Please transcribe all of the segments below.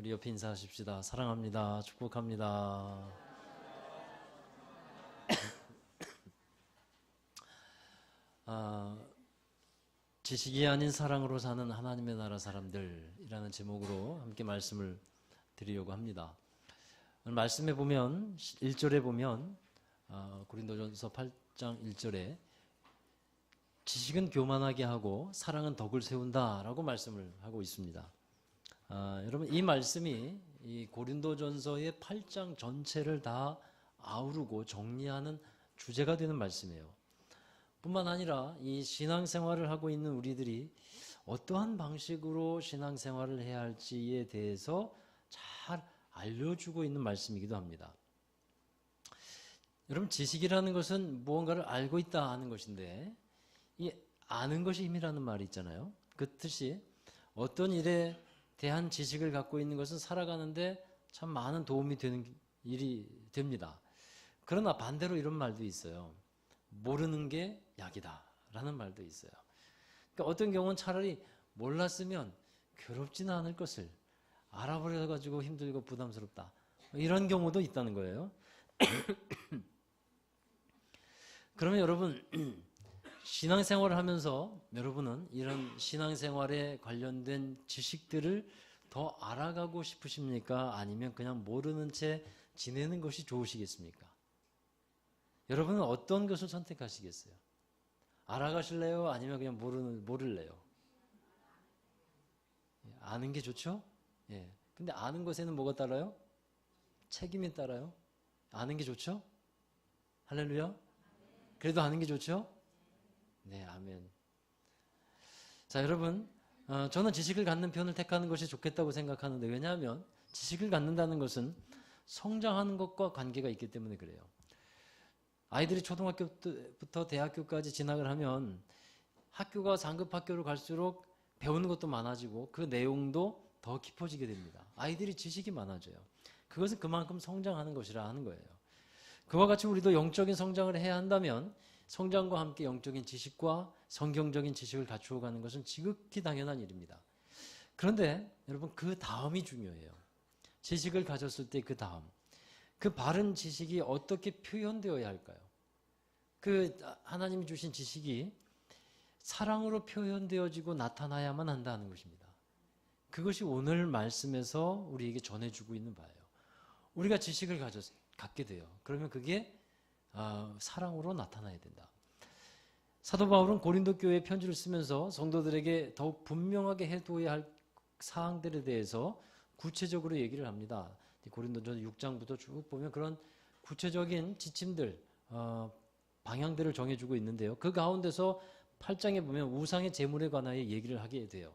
우리 옆에 인사하십시다. 사랑합니다. 축복합니다. 지식이 아닌 사랑으로 사는 하나님의 나라 사람들이라는 제목으로 함께 말씀을 드리려고 합니다. 오늘 말씀에 보면 1절에 보면 고린도전서 8장 1절에 지식은 교만하게 하고 사랑은 덕을 세운다라고 말씀을 하고 있습니다. 여러분, 이 말씀이 이 고린도전서의 8장 전체를 다 아우르고 정리하는 주제가 되는 말씀이에요. 뿐만 아니라 이 신앙생활을 하고 있는 우리들이 어떠한 방식으로 신앙생활을 해야 할지에 대해서 잘 알려주고 있는 말씀이기도 합니다. 여러분, 지식이라는 것은 무언가를 알고 있다 하는 것인데, 이 아는 것이 힘이라는 말이 있잖아요. 그 뜻이 어떤 일에 대한 지식을 갖고 있는 것은 살아가는데 참 많은 도움이 되는 일이 됩니다. 그러나 반대로 이런 말도 있어요. 모르는 게 약이다 라는 말도 있어요. 그러니까 어떤 경우는 차라리 몰랐으면 괴롭지는 않을 것을 알아버려가지고 힘들고 부담스럽다, 이런 경우도 있다는 거예요. 그러면 여러분, 신앙생활을 하면서 여러분은 이런 신앙생활에 관련된 지식들을 더 알아가고 싶으십니까? 아니면 그냥 모르는 채 지내는 것이 좋으시겠습니까? 여러분은 어떤 것을 선택하시겠어요? 알아가실래요? 아니면 그냥 모를래요? 아는 게 좋죠? 예. 근데 아는 것에는 뭐가 따라요? 책임이 따라요. 아는 게 좋죠? 할렐루야? 그래도 아는 게 좋죠? 네, 아멘. 자, 여러분, 저는 지식을 갖는 편을 택하는 것이 좋겠다고 생각하는데, 왜냐하면 지식을 갖는다는 것은 성장하는 것과 관계가 있기 때문에 그래요. 아이들이 초등학교부터 대학교까지 진학을 하면 학교가 상급 학교로 갈수록 배우는 것도 많아지고 그 내용도 더 깊어지게 됩니다. 아이들이 지식이 많아져요. 그것은 그만큼 성장하는 것이라 하는 거예요. 그와 같이 우리도 영적인 성장을 해야 한다면 성장과 함께 영적인 지식과 성경적인 지식을 갖추어 가는 것은 지극히 당연한 일입니다. 그런데 여러분, 그 다음이 중요해요. 지식을 가졌을 때 그 다음, 그 바른 지식이 어떻게 표현되어야 할까요? 그 하나님이 주신 지식이 사랑으로 표현되어지고 나타나야만 한다는 것입니다. 그것이 오늘 말씀에서 우리에게 전해주고 있는 바예요. 우리가 지식을 갖게 돼요. 그러면 그게 사랑으로 나타나야 된다. 사도 바울은 고린도 교회에 편지를 쓰면서 성도들에게 더욱 분명하게 해두어야 할 사항들에 대해서 구체적으로 얘기를 합니다. 고린도전서 6장부터 쭉 보면 그런 구체적인 지침들, 방향들을 정해주고 있는데요. 그 가운데서 8장에 보면 우상의 제물에 관하여 얘기를 하게 돼요.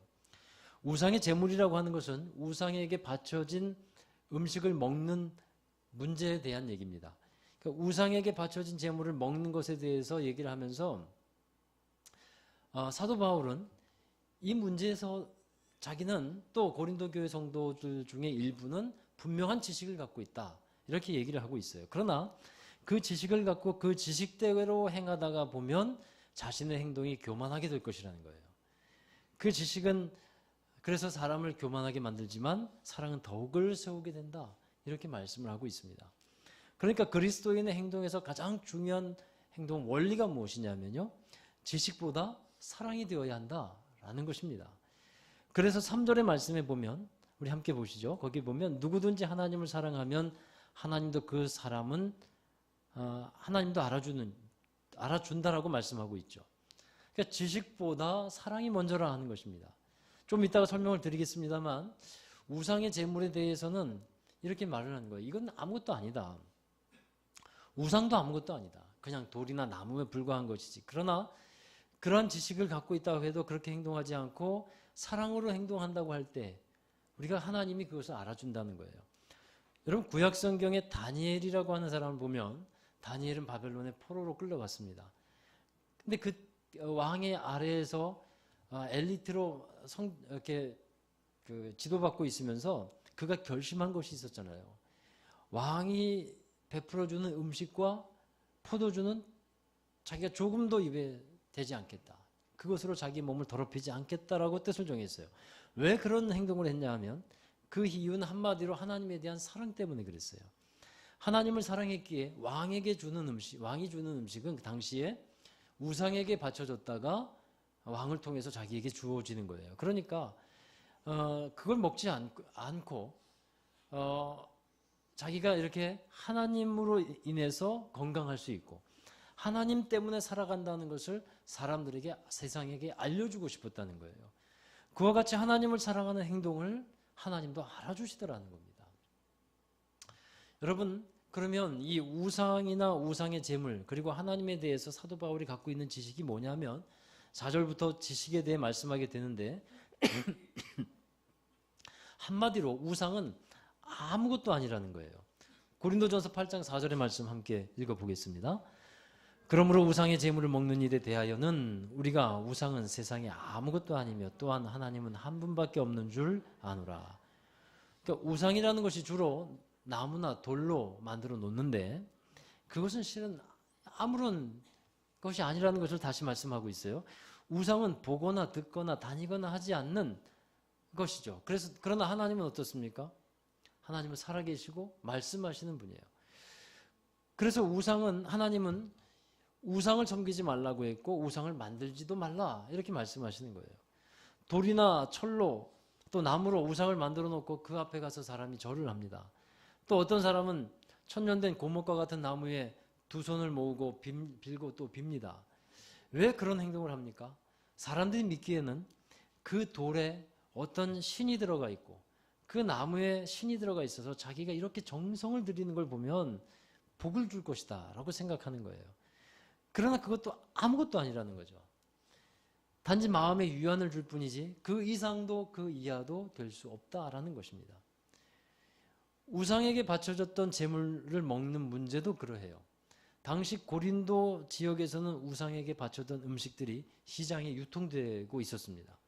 우상의 제물이라고 하는 것은 우상에게 바쳐진 음식을 먹는 문제에 대한 얘기입니다. 그러니까 우상에게 바쳐진 제물을 먹는 것에 대해서 얘기를 하면서 사도 바울은 이 문제에서 자기는 또 고린도 교회 성도들 중에 일부는 분명한 지식을 갖고 있다, 이렇게 얘기를 하고 있어요. 그러나 그 지식을 갖고 그 지식대로 행하다가 보면 자신의 행동이 교만하게 될 것이라는 거예요. 그 지식은 그래서 사람을 교만하게 만들지만 사랑은 덕을 세우게 된다, 이렇게 말씀을 하고 있습니다. 그러니까 그리스도인의 행동에서 가장 중요한 행동 원리가 무엇이냐면요, 지식보다 사랑이 되어야 한다라는 것입니다. 그래서 3절의 말씀에 보면, 우리 함께 보시죠. 거기 보면 누구든지 하나님을 사랑하면 하나님도 그 사람은 하나님도 알아준다라고 말씀하고 있죠. 그러니까 지식보다 사랑이 먼저라 하는 것입니다. 좀 이따가 설명을 드리겠습니다만 우상의 제물에 대해서는 이렇게 말을 하는 거예요. 이건 아무것도 아니다. 우상도 아무것도 아니다. 그냥 돌이나 나무에 불과한 것이지. 그러나 그러한 지식을 갖고 있다고 해도 그렇게 행동하지 않고 사랑으로 행동한다고 할 때 우리가 하나님이 그것을 알아준다는 거예요. 여러분, 구약 성경에 다니엘이라고 하는 사람을 보면 다니엘은 바벨론의 포로로 끌려갔습니다. 근데 그 왕의 아래에서 엘리트로 이렇게 지도받고 있으면서 그가 결심한 것이 있었잖아요. 왕이 베풀어주는 음식과 포도주는 자기가 조금도 입에 대지 않겠다. 그것으로 자기 몸을 더럽히지 않겠다라고 뜻을 정했어요. 왜 그런 행동을 했냐 하면 그 이유는 한마디로 하나님에 대한 사랑 때문에 그랬어요. 하나님을 사랑했기에 왕이 주는 음식은 그 당시에 우상에게 바쳐졌다가 왕을 통해서 자기에게 주어지는 거예요. 그러니까 그걸 먹지 않고 자기가 이렇게 하나님으로 인해서 건강할 수 있고 하나님 때문에 살아간다는 것을 사람들에게, 세상에게 알려주고 싶었다는 거예요. 그와 같이 하나님을 사랑하는 행동을 하나님도 알아주시더라는 겁니다. 여러분, 그러면 이 우상이나 우상의 제물, 그리고 하나님에 대해서 사도 바울이 갖고 있는 지식이 뭐냐면 4절부터 지식에 대해 말씀하게 되는데 한마디로 우상은 아무것도 아니라는 거예요. 고린도전서 8장 4절의 말씀 함께 읽어보겠습니다. 그러므로 우상의 제물을 먹는 일에 대하여는 우리가 우상은 세상에 아무것도 아니며 또한 하나님은 한 분밖에 없는 줄 아노라. 그러니까 우상이라는 것이 주로 나무나 돌로 만들어 놓는데 그것은 실은 아무런 것이 아니라는 것을 다시 말씀하고 있어요. 우상은 보거나 듣거나 다니거나 하지 않는 것이죠. 그러나 하나님은 어떻습니까? 하나님은 살아계시고 말씀하시는 분이에요. 그래서 하나님은 우상을 섬기지 말라고 했고 우상을 만들지도 말라 이렇게 말씀하시는 거예요. 돌이나 철로 또 나무로 우상을 만들어 놓고 그 앞에 가서 사람이 절을 합니다. 또 어떤 사람은 천년된 고목과 같은 나무에 두 손을 모으고 빌고 또 빕니다. 왜 그런 행동을 합니까? 사람들이 믿기에는 그 돌에 어떤 신이 들어가 있고 그 나무에 신이 들어가 있어서 자기가 이렇게 정성을 들이는 걸 보면 복을 줄 것이다 라고 생각하는 거예요. 그러나 그것도 아무것도 아니라는 거죠. 단지 마음에 위안을 줄 뿐이지 그 이상도 그 이하도 될 수 없다라는 것입니다. 우상에게 바쳐졌던 제물을 먹는 문제도 그러해요. 당시 고린도 지역에서는 우상에게 바쳐던 음식들이 시장에 유통되고 있었습니다.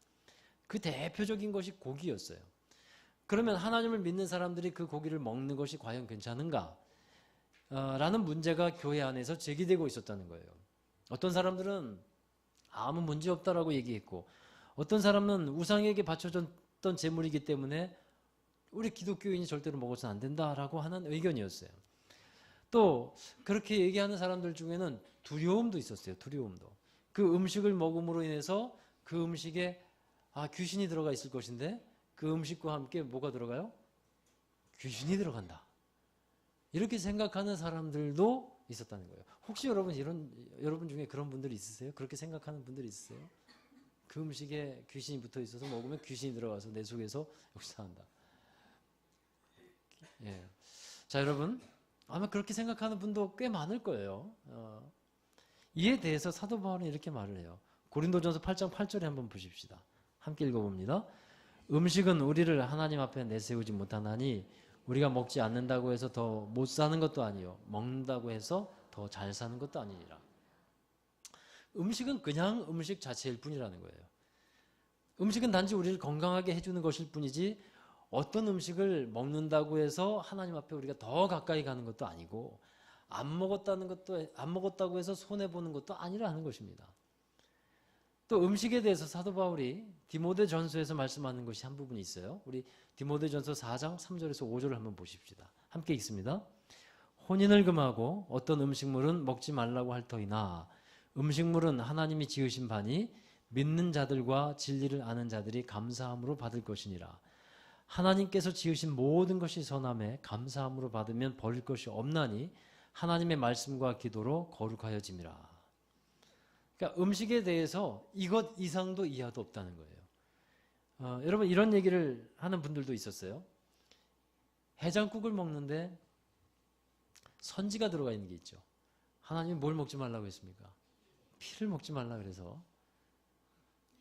그 대표적인 것이 고기였어요. 그러면 하나님을 믿는 사람들이 그 고기를 먹는 것이 과연 괜찮은가? 라는 문제가 교회 안에서 제기되고 있었다는 거예요. 어떤 사람들은 아무 문제 없다라고 얘기했고 어떤 사람은 우상에게 바쳐졌던 제물이기 때문에 우리 기독교인이 절대로 먹어서는 안 된다라고 하는 의견이었어요. 또 그렇게 얘기하는 사람들 중에는 두려움도 있었어요. 두려움도. 그 음식을 먹음으로 인해서 그 음식에 귀신이 들어가 있을 것인데 그 음식과 함께 뭐가 들어가요? 귀신이 들어간다. 이렇게 생각하는 사람들도 있었다는 거예요. 혹시 여러분 중에 그런 분들이 있으세요? 그렇게 생각하는 분들이 있으세요? 그 음식에 귀신이 붙어 있어서 먹으면 귀신이 들어가서 내 속에서 역사한다. 예. 자, 여러분, 아마 그렇게 생각하는 분도 꽤 많을 거예요. 이에 대해서 사도 바울은 이렇게 말을 해요. 고린도전서 8장 8절에 한번 보십시다. 함께 읽어봅니다. 음식은 우리를 하나님 앞에 내세우지 못하나니 우리가 먹지 않는다고 해서 더 못 사는 것도 아니요 먹는다고 해서 더 잘 사는 것도 아니니라. 음식은 그냥 음식 자체일 뿐이라는 거예요. 음식은 단지 우리를 건강하게 해주는 것일 뿐이지 어떤 음식을 먹는다고 해서 하나님 앞에 우리가 더 가까이 가는 것도 아니고 안 먹었다고 해서 손해보는 것도 아니라는 것입니다. 또 음식에 대해서 사도 바울이 디모데전서에서 말씀하는 것이 한 부분이 있어요. 우리 디모데전서 4장 3절에서 5절을 한번 보십시다. 함께 읽습니다. 혼인을 금하고 어떤 음식물은 먹지 말라고 할 터이나 음식물은 하나님이 지으신 바니 믿는 자들과 진리를 아는 자들이 감사함으로 받을 것이니라. 하나님께서 지으신 모든 것이 선함에 감사함으로 받으면 버릴 것이 없나니 하나님의 말씀과 기도로 거룩하여짐이라. 그러니까 음식에 대해서 이것 이상도 이하도 없다는 거예요. 여러분 이런 얘기를 하는 분들도 있었어요. 해장국을 먹는데 선지가 들어가 있는 게 있죠. 하나님이 뭘 먹지 말라고 했습니까? 피를 먹지 말라 그래서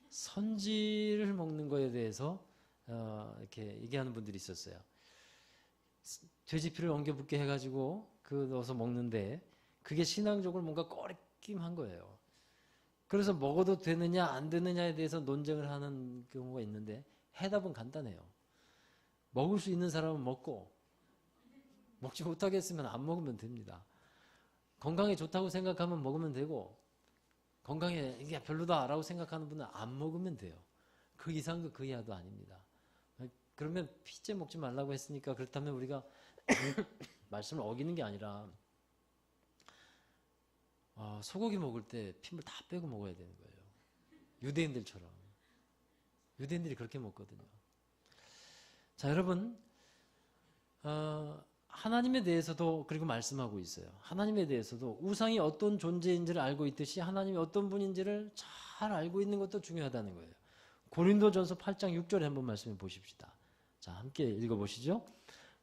선지를 먹는 거에 대해서 이렇게 얘기하는 분들이 있었어요. 돼지 피를 엉겨 붓게 해가지고 넣어서 먹는데 그게 신앙적으로 뭔가 꺼리낌한 거예요. 그래서 먹어도 되느냐 안 되느냐에 대해서 논쟁을 하는 경우가 있는데 해답은 간단해요. 먹을 수 있는 사람은 먹고 먹지 못하겠으면 안 먹으면 됩니다. 건강에 좋다고 생각하면 먹으면 되고 건강에 이게 별로다라고 생각하는 분은 안 먹으면 돼요. 그 이상도 그 이하도 아닙니다. 그러면 피째 먹지 말라고 했으니까 그렇다면 우리가 말씀을 어기는 게 아니라 소고기 먹을 때 핏물 다 빼고 먹어야 되는 거예요. 유대인들처럼. 유대인들이 그렇게 먹거든요. 자, 여러분, 하나님에 대해서도 그리고 말씀하고 있어요. 하나님에 대해서도 우상이 어떤 존재인지를 알고 있듯이 하나님이 어떤 분인지를 잘 알고 있는 것도 중요하다는 거예요. 고린도전서 8장 6절에 한번 말씀해 보십시다. 자, 함께 읽어보시죠.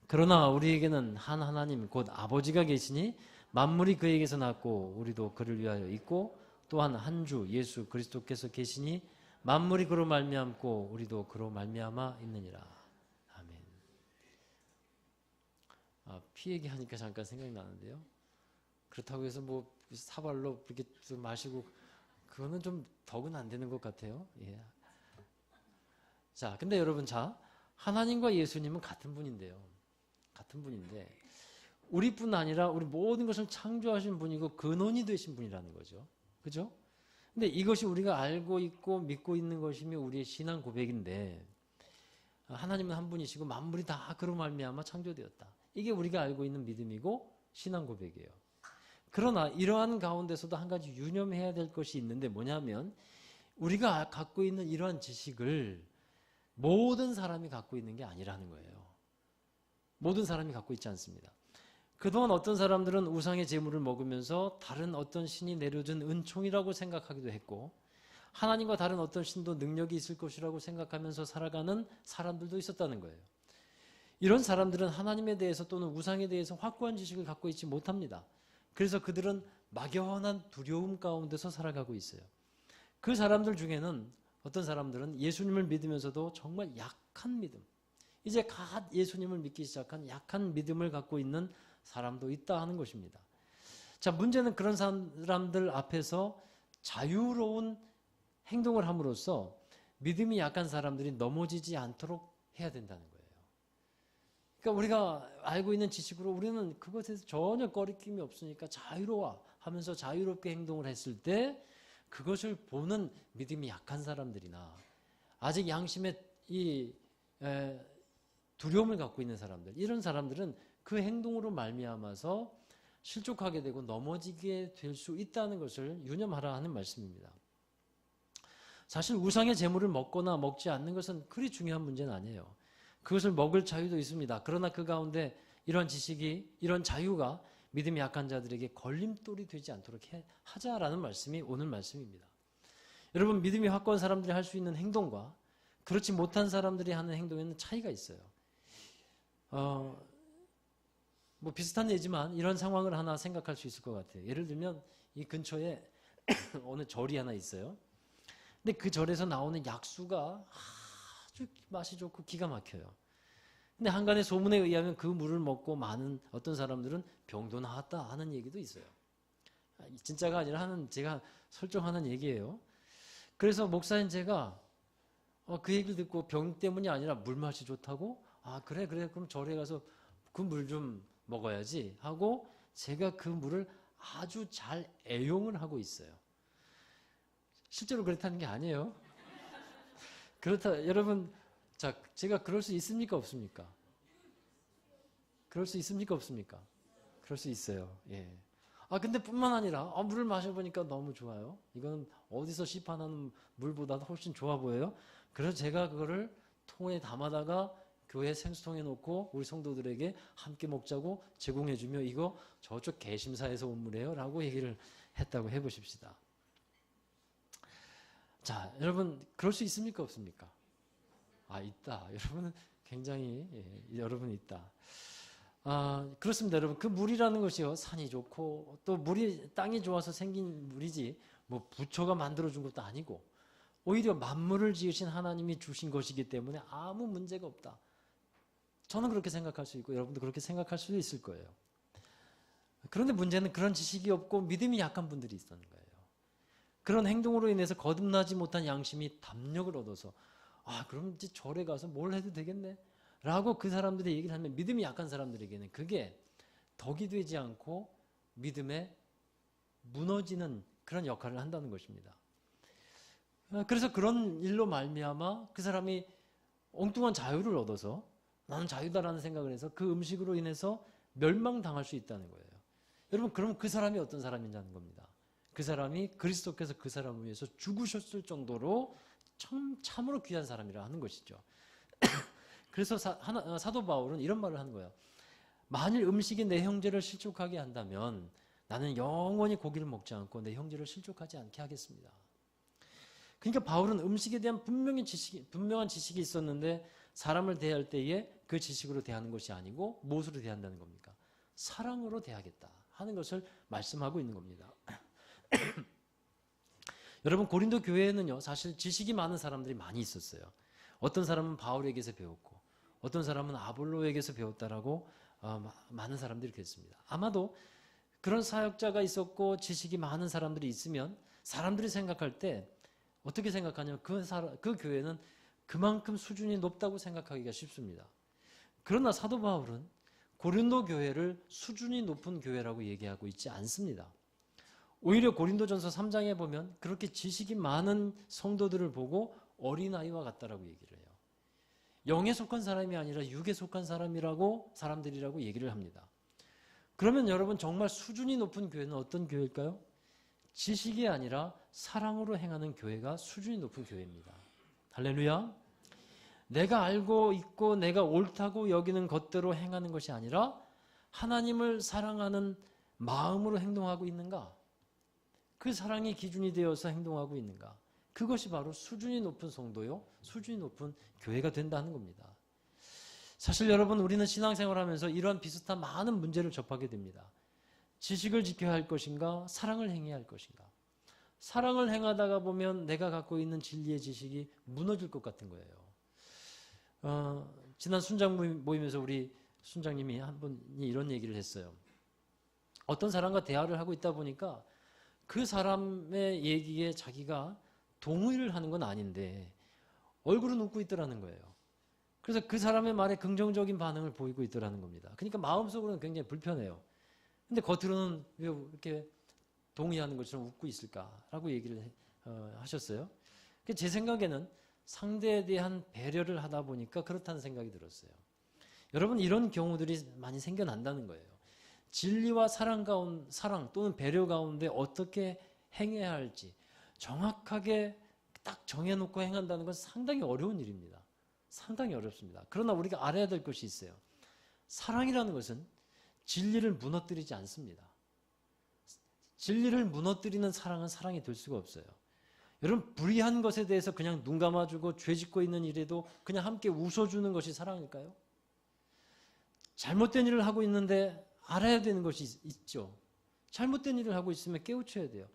그러나 우리에게는 한 하나님 곧 아버지가 계시니 만물이 그에게서 났고 우리도 그를 위하여 있고 또한 한 주 예수 그리스도께서 계시니 만물이 그로 말미암고 우리도 그로 말미암아 있느니라. 아멘. 피 얘기하니까 잠깐 생각나는데요. 그렇다고 해서 뭐 사발로 이렇게 마시고 그거는 좀 덕은 안 되는 것 같아요. 예. 자, 근데 여러분, 자, 하나님과 예수님은 같은 분인데요. 같은 분인데 우리뿐 아니라 우리 모든 것을 창조하신 분이고 근원이 되신 분이라는 거죠. 그죠? 근데 이것이 우리가 알고 있고 믿고 있는 것이며 우리의 신앙 고백인데 하나님은 한 분이시고 만물이 다 그로 말미암아 창조되었다. 이게 우리가 알고 있는 믿음이고 신앙 고백이에요. 그러나 이러한 가운데서도 한 가지 유념해야 될 것이 있는데 뭐냐면 우리가 갖고 있는 이러한 지식을 모든 사람이 갖고 있는 게 아니라는 거예요. 모든 사람이 갖고 있지 않습니다. 그동안 어떤 사람들은 우상의 제물을 먹으면서 다른 어떤 신이 내려준 은총이라고 생각하기도 했고 하나님과 다른 어떤 신도 능력이 있을 것이라고 생각하면서 살아가는 사람들도 있었다는 거예요. 이런 사람들은 하나님에 대해서 또는 우상에 대해서 확고한 지식을 갖고 있지 못합니다. 그래서 그들은 막연한 두려움 가운데서 살아가고 있어요. 그 사람들 중에는 어떤 사람들은 예수님을 믿으면서도 정말 약한 믿음, 이제 갓 예수님을 믿기 시작한 약한 믿음을 갖고 있는 사람도 있다 하는 것입니다. 자, 문제는 그런 사람들 앞에서 자유로운 행동을 함으로써 믿음이 약한 사람들이 넘어지지 않도록 해야 된다는 거예요. 그러니까 우리가 알고 있는 지식으로 우리는 그것에서 전혀 거리낌이 없으니까 자유로워 하면서 자유롭게 행동을 했을 때 그것을 보는 믿음이 약한 사람들이나 아직 양심의 두려움을 갖고 있는 사람들, 이런 사람들은 그 행동으로 말미암아서 실족하게 되고 넘어지게 될 수 있다는 것을 유념하라 하는 말씀입니다. 사실 우상의 제물을 먹거나 먹지 않는 것은 그리 중요한 문제는 아니에요. 그것을 먹을 자유도 있습니다. 그러나 그 가운데 이런 지식이, 이런 자유가 믿음이 약한 자들에게 걸림돌이 되지 않도록 하자라는 말씀이 오늘 말씀입니다. 여러분, 믿음이 확고한 사람들이 할 수 있는 행동과 그렇지 못한 사람들이 하는 행동에는 차이가 있어요. 뭐 비슷한 예지만 이런 상황을 하나 생각할 수 있을 것 같아요. 예를 들면 이 근처에 어느 절이 하나 있어요. 근데 그 절에서 나오는 약수가 아주 맛이 좋고 기가 막혀요. 근데 한간의 소문에 의하면 그 물을 먹고 많은 어떤 사람들은 병도 나았다 하는 얘기도 있어요. 진짜가 아니라 제가 설정하는 얘기예요. 그래서 목사인 제가 그 얘기를 듣고 병 때문이 아니라 물맛이 좋다고? 그래 그럼 절에 가서 그 물 좀 먹어야지 하고 제가 그 물을 아주 잘 애용을 하고 있어요. 실제로 그렇다는 게 아니에요. 그렇다, 여러분, 자, 제가 그럴 수 있습니까, 없습니까? 그럴 수 있습니까, 없습니까? 그럴 수 있어요. 예. 근데 뿐만 아니라, 물을 마셔보니까 너무 좋아요. 이거는 어디서 시판하는 물보다 훨씬 좋아 보여요. 그래서 제가 그거를 통에 담아다가 교회 생수통에 놓고 우리 성도들에게 함께 먹자고 제공해주며 이거 저쪽 개심사에서 온 물이에요 라고 얘기를 했다고 해보십시다. 자, 여러분, 그럴 수 있습니까, 없습니까? 있다. 여러분은 굉장히, 여러분 있다. 그렇습니다, 여러분. 그 물이라는 것이요, 산이 좋고, 또 땅이 좋아서 생긴 물이지, 뭐, 부처가 만들어준 것도 아니고, 오히려 만물을 지으신 하나님이 주신 것이기 때문에 아무 문제가 없다. 저는 그렇게 생각할 수 있고, 여러분도 그렇게 생각할 수도 있을 거예요. 그런데 문제는 그런 지식이 없고, 믿음이 약한 분들이 있다는 거예요. 그런 행동으로 인해서 거듭나지 못한 양심이 담력을 얻어서 그럼 이제 절에 가서 뭘 해도 되겠네 라고 그 사람들이 얘기를 하면 믿음이 약한 사람들에게는 그게 덕이 되지 않고 믿음에 무너지는 그런 역할을 한다는 것입니다. 그래서 그런 일로 말미암아 그 사람이 엉뚱한 자유를 얻어서 나는 자유다라는 생각을 해서 그 음식으로 인해서 멸망당할 수 있다는 거예요. 여러분, 그럼 그 사람이 어떤 사람이냐는 겁니다. 그 사람이 그리스도께서 그 사람을 위해서 죽으셨을 정도로 참으로 귀한 사람이라 하는 것이죠. 그래서 사도 바울은 이런 말을 하는 거예요. 만일 음식이 내 형제를 실족하게 한다면 나는 영원히 고기를 먹지 않고 내 형제를 실족하지 않게 하겠습니다. 그러니까 바울은 음식에 대한 분명한 지식이 있었는데 사람을 대할 때에 그 지식으로 대하는 것이 아니고 무엇으로 대한다는 겁니까? 사랑으로 대하겠다 하는 것을 말씀하고 있는 겁니다. 여러분, 고린도 교회에는요, 사실 지식이 많은 사람들이 많이 있었어요. 어떤 사람은 바울에게서 배웠고 어떤 사람은 아볼로에게서 배웠다라고 많은 사람들이 그랬습니다. 아마도 그런 사역자가 있었고 지식이 많은 사람들이 있으면 사람들이 생각할 때 어떻게 생각하냐면 그 교회는 그만큼 수준이 높다고 생각하기가 쉽습니다. 그러나 사도 바울은 고린도 교회를 수준이 높은 교회라고 얘기하고 있지 않습니다. 오히려 고린도전서 3장에 보면 그렇게 지식이 많은 성도들을 보고 어린아이와 같다라고 얘기를 해요. 영에 속한 사람이 아니라 육에 속한 사람들이라고 얘기를 합니다. 그러면 여러분, 정말 수준이 높은 교회는 어떤 교회일까요? 지식이 아니라 사랑으로 행하는 교회가 수준이 높은 교회입니다. 할렐루야. 내가 알고 있고 내가 옳다고 여기는 것대로 행하는 것이 아니라 하나님을 사랑하는 마음으로 행동하고 있는가? 그 사랑이 기준이 되어서 행동하고 있는가? 그것이 바로 수준이 높은 성도요, 수준이 높은 교회가 된다는 겁니다. 사실 여러분, 우리는 신앙생활하면서 이러한 비슷한 많은 문제를 접하게 됩니다. 지식을 지켜야 할 것인가, 사랑을 행해야 할 것인가. 사랑을 행하다가 보면 내가 갖고 있는 진리의 지식이 무너질 것 같은 거예요. 지난 순장 모임에서 우리 순장님이 한 분이 이런 얘기를 했어요. 어떤 사람과 대화를 하고 있다 보니까 그 사람의 얘기에 자기가 동의를 하는 건 아닌데 얼굴은 웃고 있더라는 거예요. 그래서 그 사람의 말에 긍정적인 반응을 보이고 있더라는 겁니다. 그러니까 마음속으로는 굉장히 불편해요. 근데 겉으로는 왜 이렇게 동의하는 것처럼 웃고 있을까라고 얘기를 하셨어요. 제 생각에는 상대에 대한 배려를 하다 보니까 그렇다는 생각이 들었어요. 여러분, 이런 경우들이 많이 생겨난다는 거예요. 진리와 사랑 또는 배려 가운데 어떻게 행해야 할지 정확하게 딱 정해놓고 행한다는 건 상당히 어려운 일입니다. 상당히 어렵습니다. 그러나 우리가 알아야 될 것이 있어요. 사랑이라는 것은 진리를 무너뜨리지 않습니다. 진리를 무너뜨리는 사랑은 사랑이 될 수가 없어요. 여러분, 불의한 것에 대해서 그냥 눈 감아주고 죄 짓고 있는 일에도 그냥 함께 웃어주는 것이 사랑일까요? 잘못된 일을 하고 있는데 알아야 되는 것이 있죠. 잘못된 일을 하고 있으면 깨우쳐야 돼요.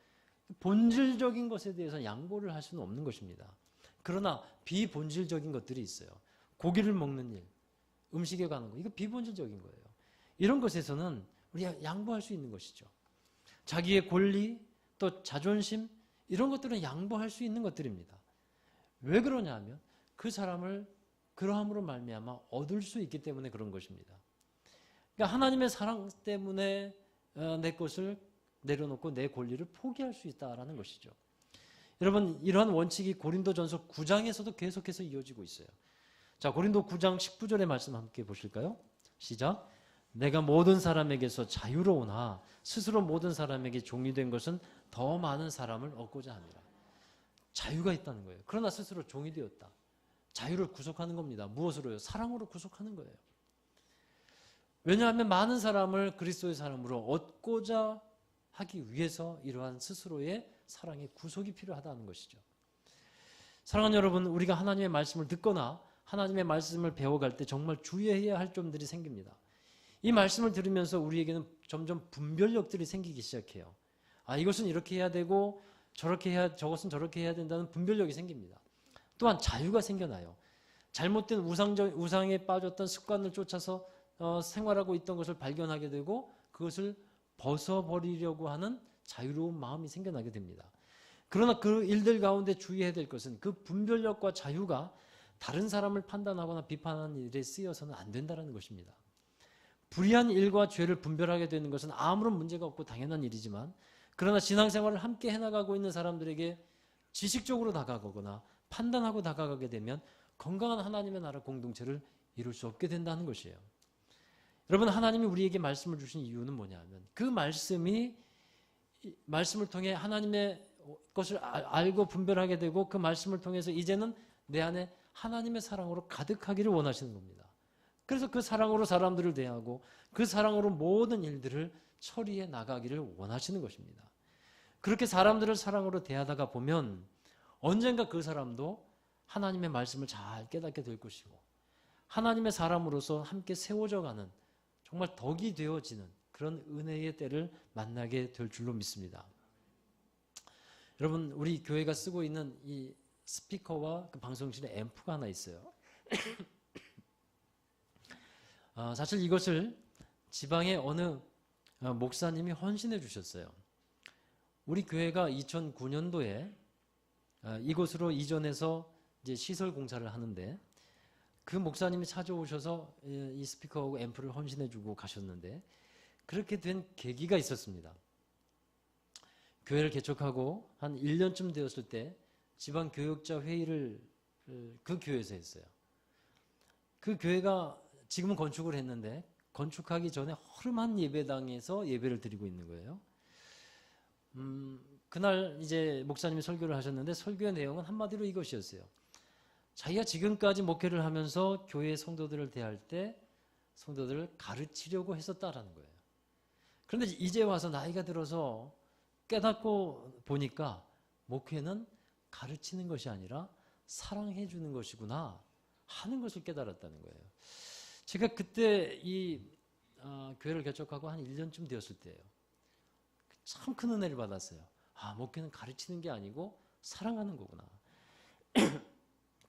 본질적인 것에 대해서 양보를 할 수는 없는 것입니다. 그러나 비본질적인 것들이 있어요. 고기를 먹는 일, 음식에 관한 거, 이거 비본질적인 거예요. 이런 것에서는 우리가 양보할 수 있는 것이죠. 자기의 권리, 또 자존심, 이런 것들은 양보할 수 있는 것들입니다. 왜 그러냐 하면 그 사람을 그러함으로 말미암아 얻을 수 있기 때문에 그런 것입니다. 그러니까 하나님의 사랑 때문에 내 것을 내려놓고 내 권리를 포기할 수 있다라는 것이죠. 여러분, 이러한 원칙이 고린도전서 9장에서도 계속해서 이어지고 있어요. 자, 고린도 9장 19절의 말씀 함께 보실까요? 시작. 내가 모든 사람에게서 자유로우나 스스로 모든 사람에게 종이 된 것은 더 많은 사람을 얻고자 합니다. 자유가 있다는 거예요. 그러나 스스로 종이 되었다. 자유를 구속하는 겁니다. 무엇으로요? 사랑으로 구속하는 거예요. 왜냐하면 많은 사람을 그리스도의 사람으로 얻고자 하기 위해서 이러한 스스로의 사랑의 구속이 필요하다는 것이죠. 사랑하는 여러분, 우리가 하나님의 말씀을 듣거나 하나님의 말씀을 배워갈 때 정말 주의해야 할 점들이 생깁니다. 이 말씀을 들으면서 우리에게는 점점 분별력들이 생기기 시작해요. 아, 이것은 이렇게 해야 되고 저것은 저렇게 해야 된다는 분별력이 생깁니다. 또한 자유가 생겨나요. 잘못된 우상에 빠졌던 습관을 쫓아서 생활하고 있던 것을 발견하게 되고 그것을 벗어버리려고 하는 자유로운 마음이 생겨나게 됩니다. 그러나 그 일들 가운데 주의해야 될 것은 그 분별력과 자유가 다른 사람을 판단하거나 비판하는 일에 쓰여서는 안 된다는 것입니다. 불의한 일과 죄를 분별하게 되는 것은 아무런 문제가 없고 당연한 일이지만, 그러나 신앙생활을 함께 해나가고 있는 사람들에게 지식적으로 다가가거나 판단하고 다가가게 되면 건강한 하나님의 나라 공동체를 이룰 수 없게 된다는 것이에요. 여러분, 하나님이 우리에게 말씀을 주신 이유는 뭐냐면 그 말씀을 통해 하나님의 것을 알고 분별하게 되고 그 말씀을 통해서 이제는 내 안에 하나님의 사랑으로 가득하기를 원하시는 겁니다. 그래서 그 사랑으로 사람들을 대하고 그 사랑으로 모든 일들을 처리해 나가기를 원하시는 것입니다. 그렇게 사람들을 사랑으로 대하다가 보면 언젠가 그 사람도 하나님의 말씀을 잘 깨닫게 될 것이고 하나님의 사람으로서 함께 세워져 가는 정말 덕이 되어지는 그런 은혜의 때를 만나게 될 줄로 믿습니다. 여러분, 우리 교회가 쓰고 있는 이 스피커와 그 방송실에 앰프가 하나 있어요. 사실 이것을 지방의 어느 목사님이 헌신해 주셨어요. 우리 교회가 2009년도에 이곳으로 이전해서 이제 시설 공사를 하는데 그 목사님이 찾아오셔서 이 스피커하고 앰프를 헌신해 주고 가셨는데 그렇게 된 계기가 있었습니다. 교회를 개척하고 한 1년쯤 되었을 때 지방 교역자 회의를 그 교회에서 했어요. 그 교회가 지금은 건축을 했는데 건축하기 전에 허름한 예배당에서 예배를 드리고 있는 거예요. 그날 이제 목사님이 설교를 하셨는데 설교의 내용은 한마디로 이것이었어요. 자기가 지금까지 목회를 하면서 교회 성도들을 대할 때 성도들을 가르치려고 했었다라는 거예요. 그런데 이제 와서 나이가 들어서 깨닫고 보니까 목회는 가르치는 것이 아니라 사랑해 주는 것이구나 하는 것을 깨달았다는 거예요. 제가 그때 이 교회를 개척하고 한 1년쯤 되었을 때예요. 참 큰 은혜를 받았어요. 목회는 가르치는 게 아니고 사랑하는 거구나.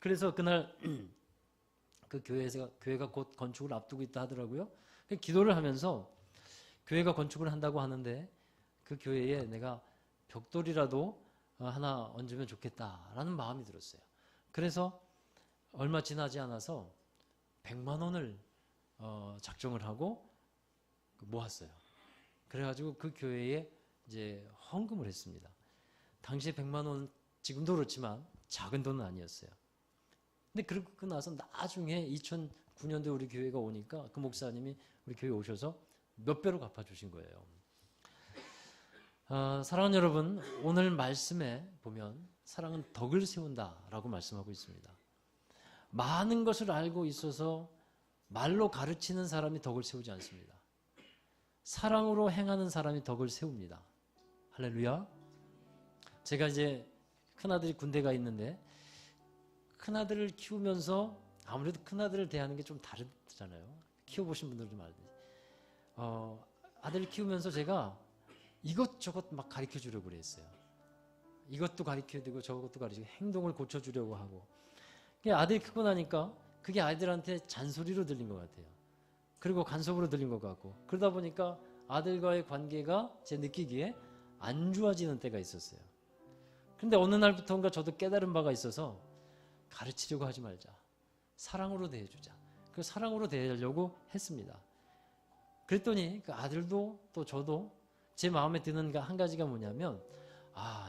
그래서 그날 그 교회가 곧 건축을 앞두고 있다 하더라고요. 기도를 하면서 교회가 건축을 한다고 하는데 그 교회에 내가 벽돌이라도 하나 얹으면 좋겠다라는 마음이 들었어요. 그래서 얼마 지나지 않아서 100만 원을 작정을 하고 모았어요. 그래가지고 그 교회에 이제 헌금을 했습니다. 당시에 100만 원 지금도 그렇지만 작은 돈은 아니었어요. 근데 그러고 나서 나중에 2009년도에 우리 교회가 오니까 그 목사님이 우리 교회 오셔서 몇 배로 갚아주신 거예요. 사랑하는 여러분, 오늘 말씀에 보면 사랑은 덕을 세운다라고 말씀하고 있습니다. 많은 것을 알고 있어서 말로 가르치는 사람이 덕을 세우지 않습니다. 사랑으로 행하는 사람이 덕을 세웁니다. 할렐루야. 제가 이제 큰아들이 군대가 있는데 큰아들을 키우면서 아무래도 큰아들을 대하는 게 좀 다르잖아요. 키워보신 분들 좀 알듯이. 아들을 키우면서 제가 이것저것 막 가르쳐 주려고 그랬어요. 이것도 가르쳐야 되고 저것도 가르치고 행동을 고쳐주려고 하고. 아들이 크고 나니까 그게 아이들한테 잔소리로 들린 것 같아요. 그리고 간섭으로 들린 것 같고. 그러다 보니까 아들과의 관계가 제 느끼기에 안 좋아지는 때가 있었어요. 그런데 어느 날부터인가 저도 깨달은 바가 있어서 가르치려고 하지 말자. 사랑으로 대해주자. 그 사랑으로 대하려고 했습니다. 그랬더니 그 아들도 또 저도 제 마음에 드는 한 가지가 뭐냐면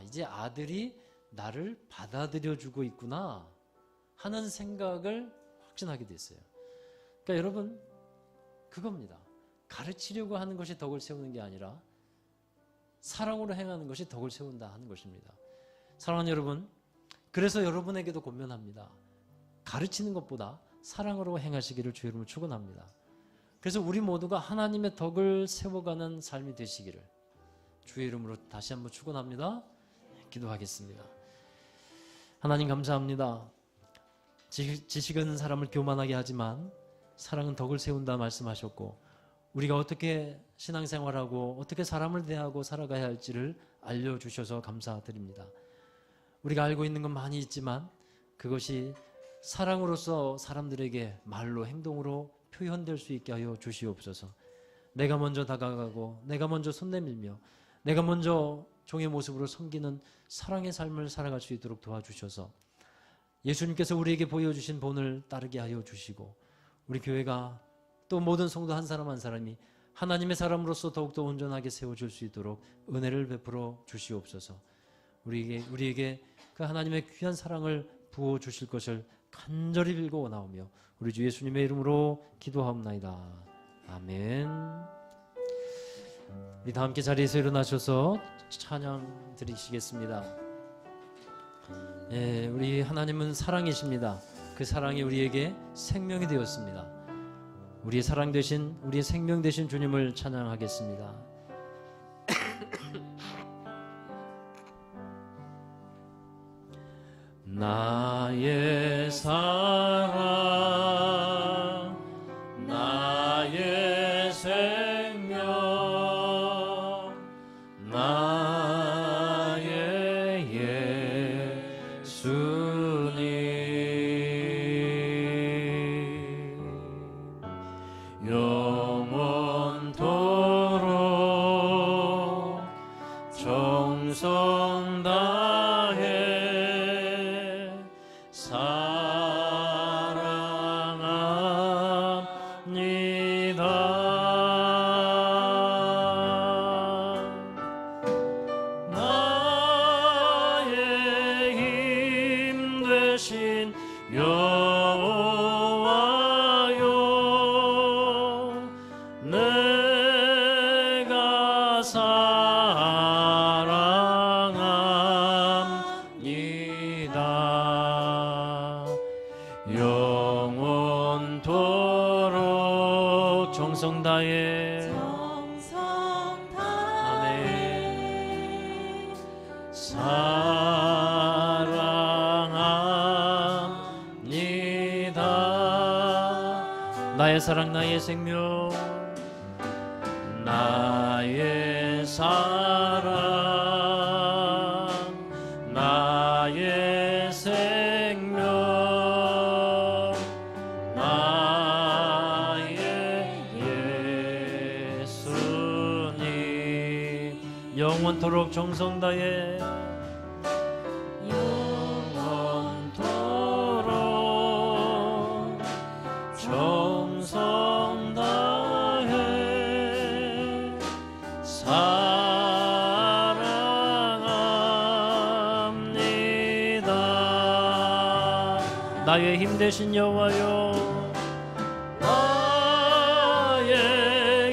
이제 아들이 나를 받아들여주고 있구나 하는 생각을 확신하게 됐어요. 그러니까 여러분 그겁니다. 가르치려고 하는 것이 덕을 세우는 게 아니라 사랑으로 행하는 것이 덕을 세운다 하는 것입니다. 사랑하는 여러분, 그래서 여러분에게도 권면합니다. 가르치는 것보다 사랑으로 행하시기를 주의 이름으로 축원합니다. 그래서 우리 모두가 하나님의 덕을 세워가는 삶이 되시기를 주의 이름으로 다시 한번 축원합니다. 기도하겠습니다. 하나님 감사합니다. 지식은 사람을 교만하게 하지만 사랑은 덕을 세운다 말씀하셨고 우리가 어떻게 신앙생활하고 어떻게 사람을 대하고 살아가야 할지를 알려주셔서 감사드립니다. 우리가 알고 있는 건 많이 있지만 그것이 사랑으로서 사람들에게 말로 행동으로 표현될 수 있게 하여 주시옵소서. 내가 먼저 다가가고 내가 먼저 손 내밀며 내가 먼저 종의 모습으로 섬기는 사랑의 삶을 살아갈 수 있도록 도와주셔서 예수님께서 우리에게 보여주신 본을 따르게 하여 주시고 우리 교회가 또 모든 성도 한 사람 한 사람이 하나님의 사람으로서 더욱더 온전하게 세워줄 수 있도록 은혜를 베풀어 주시옵소서. 우리에게 그 하나님의 귀한 사랑을 부어주실 것을 간절히 빌고 원하오며 우리 주 예수님의 이름으로 기도하옵나이다. 아멘. 우리 다 함께 자리에서 일어나셔서 찬양 드리시겠습니다. 예, 우리 하나님은 사랑이십니다. 그 사랑이 우리에게 생명이 되었습니다. 우리의 사랑 되신, 우리의 생명 되신 주님을 찬양하겠습니다. 나의 사랑, 나의 생명, 나의 예수님, 영원토록 정성 다해 여호와여, 내가 사랑합니다. 영원토록 정성 다해 아멘. 나의 사랑, 나의 생명, 나의 사랑, 나의 생명, 나의 예수님, 영원토록 정성 다해 정성 다해 사랑합니다. 나의 힘 되신 여호와여, 나의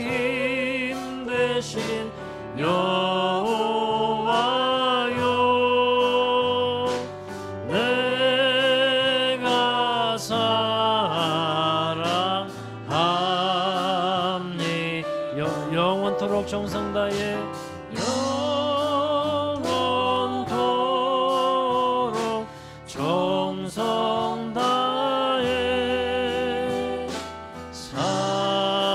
힘 되신 여호와여, 내가 영원토록 정성 다해 영원토록 정성 다해 사랑합니다.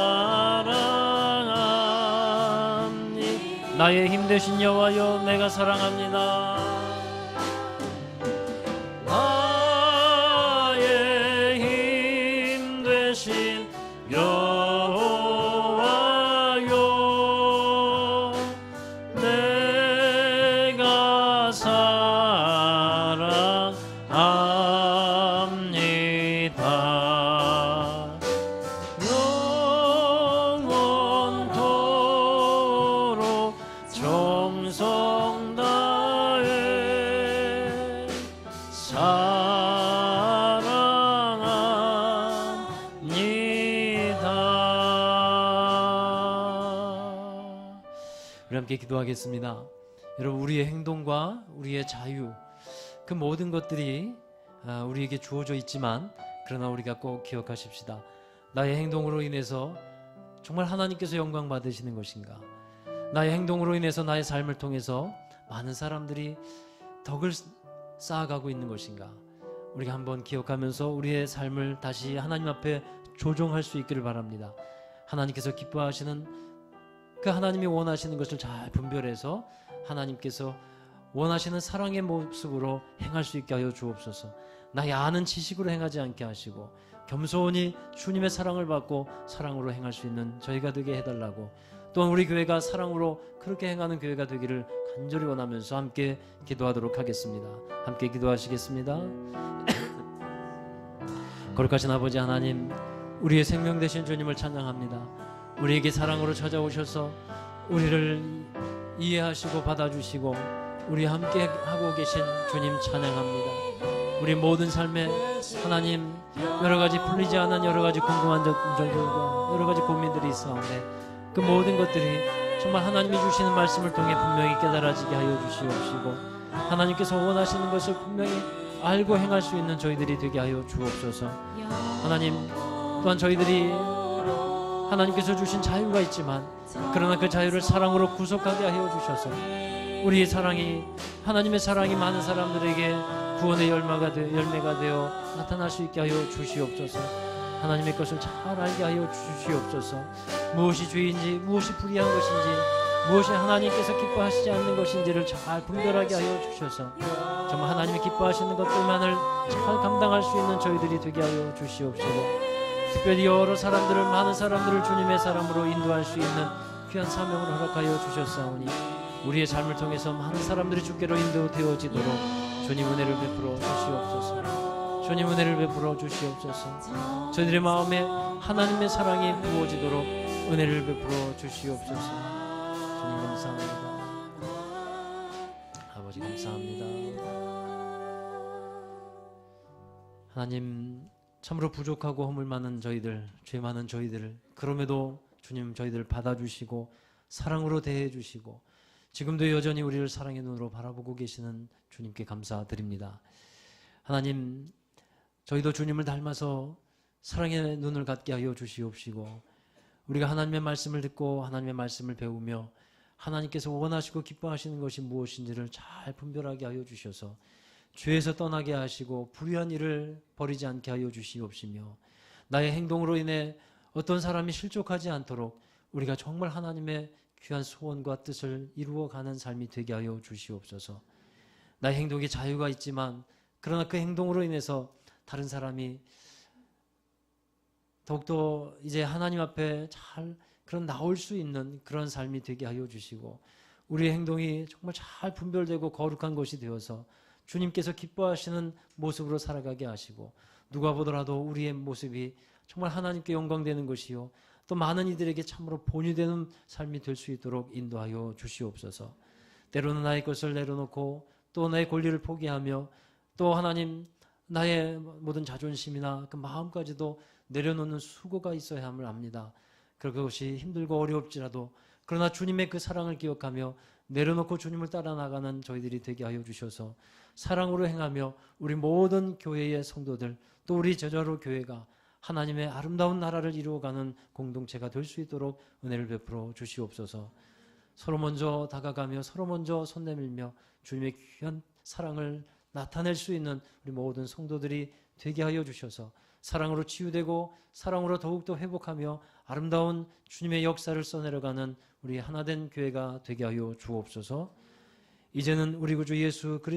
나의 힘 되신 여호와여, 내가 사랑합니다. 나의 힘 되신 여호와여, 내가 사랑합니다. 영원토록 정성 다해 우리 함께 기도하겠습니다. 여러분, 우리의 행동과 우리의 자유, 그 모든 것들이 우리에게 주어져 있지만, 그러나 우리가 꼭 기억하십시다. 나의 행동으로 인해서 정말 하나님께서 영광 받으시는 것인가? 나의 행동으로 인해서 나의 삶을 통해서 많은 사람들이 덕을 쌓아가고 있는 것인가? 우리가 한번 기억하면서 우리의 삶을 다시 하나님 앞에 조정할 수 있기를 바랍니다. 하나님께서 기뻐하시는 그 하나님이 원하시는 것을 잘 분별해서 하나님께서 원하시는 사랑의 모습으로 행할 수 있게 하여 주옵소서. 나의 아는 지식으로 행하지 않게 하시고 겸손히 주님의 사랑을 받고 사랑으로 행할 수 있는 저희가 되게 해달라고, 또한 우리 교회가 사랑으로 그렇게 행하는 교회가 되기를 간절히 원하면서 함께 기도하도록 하겠습니다. 함께 기도하시겠습니다. 거룩하신 아버지 하나님, 우리의 생명 되신 주님을 찬양합니다. 우리에게 사랑으로 찾아오셔서 우리를 이해하시고 받아주시고 우리 함께 하고 계신 주님 찬양합니다. 우리 모든 삶에 하나님 여러 가지 풀리지 않은 여러 가지 궁금한 점들과 여러 가지 고민들이 있어오네. 그 모든 것들이 정말 하나님이 주시는 말씀을 통해 분명히 깨달아지게 하여 주시옵시고 하나님께서 원하시는 것을 분명히 알고 행할 수 있는 저희들이 되게 하여 주옵소서. 하나님 또한 저희들이 하나님께서 주신 자유가 있지만 그러나 그 자유를 사랑으로 구속하게 하여 주셔서 우리의 사랑이 하나님의 사랑이 많은 사람들에게 구원의 열매가 되어 나타날 수 있게 하여 주시옵소서. 하나님의 것을 잘 알게 하여 주시옵소서. 무엇이 죄인지 무엇이 불의한 것인지 무엇이 하나님께서 기뻐하시지 않는 것인지를 잘 분별하게 하여 주셔서 정말 하나님이 기뻐하시는 것들만을 잘 감당할 수 있는 저희들이 되게 하여 주시옵시고 특별히 여러 사람들을 많은 사람들을 주님의 사람으로 인도할 수 있는 귀한 사명을 허락하여 주셨사오니 우리의 삶을 통해서 많은 사람들이 주께로 인도되어지도록 주님 은혜를 베풀어 주시옵소서. 주님 은혜를 베풀어 주시옵소서. 저희들의 마음에 하나님의 사랑이 부어지도록 은혜를 베풀어 주시옵소서. 주님 감사합니다. 아버지 감사합니다. 하나님 참으로 부족하고 허물 많은 저희들, 죄 많은 저희들을 그럼에도 주님 저희들을 받아주시고 사랑으로 대해주시고 지금도 여전히 우리를 사랑의 눈으로 바라보고 계시는 주님께 감사드립니다. 하나님 저희도 주님을 닮아서 사랑의 눈을 갖게 하여 주시옵시고 우리가 하나님의 말씀을 듣고 하나님의 말씀을 배우며 하나님께서 원하시고 기뻐하시는 것이 무엇인지를 잘 분별하게 하여 주셔서 죄에서 떠나게 하시고 불의한 일을 버리지 않게 하여 주시옵시며 나의 행동으로 인해 어떤 사람이 실족하지 않도록 우리가 정말 하나님의 귀한 소원과 뜻을 이루어가는 삶이 되게 하여 주시옵소서. 나의 행동에 자유가 있지만 그러나 그 행동으로 인해서 다른 사람이 더욱더 이제 하나님 앞에 잘 그런 나올 수 있는 그런 삶이 되게 하여 주시고 우리의 행동이 정말 잘 분별되고 거룩한 것이 되어서 주님께서 기뻐하시는 모습으로 살아가게 하시고 누가 보더라도 우리의 모습이 정말 하나님께 영광되는 것이요 또 많은 이들에게 참으로 본이 되는 삶이 될 수 있도록 인도하여 주시옵소서. 때로는 나의 것을 내려놓고 또 나의 권리를 포기하며 또 하나님 나의 모든 자존심이나 그 마음까지도 내려놓는 수고가 있어야 함을 압니다. 그것이 힘들고 어렵지라도 그러나 주님의 그 사랑을 기억하며 내려놓고 주님을 따라 나가는 저희들이 되게 하여 주셔서 사랑으로 행하며 우리 모든 교회의 성도들 또 우리 제자로 교회가 하나님의 아름다운 나라를 이루어가는 공동체가 될 수 있도록 은혜를 베풀어 주시옵소서. 서로 먼저 다가가며 서로 먼저 손 내밀며 주님의 귀한 사랑을 나타낼 수 있는 우리 모든 성도들이 되게 하여 주셔서 사랑으로 치유되고 사랑으로 더욱더 회복하며 아름다운 주님의 역사를 써내려가는 우리 하나된 교회가 되게 하여 주옵소서. 이제는 우리 구주 예수 그리스도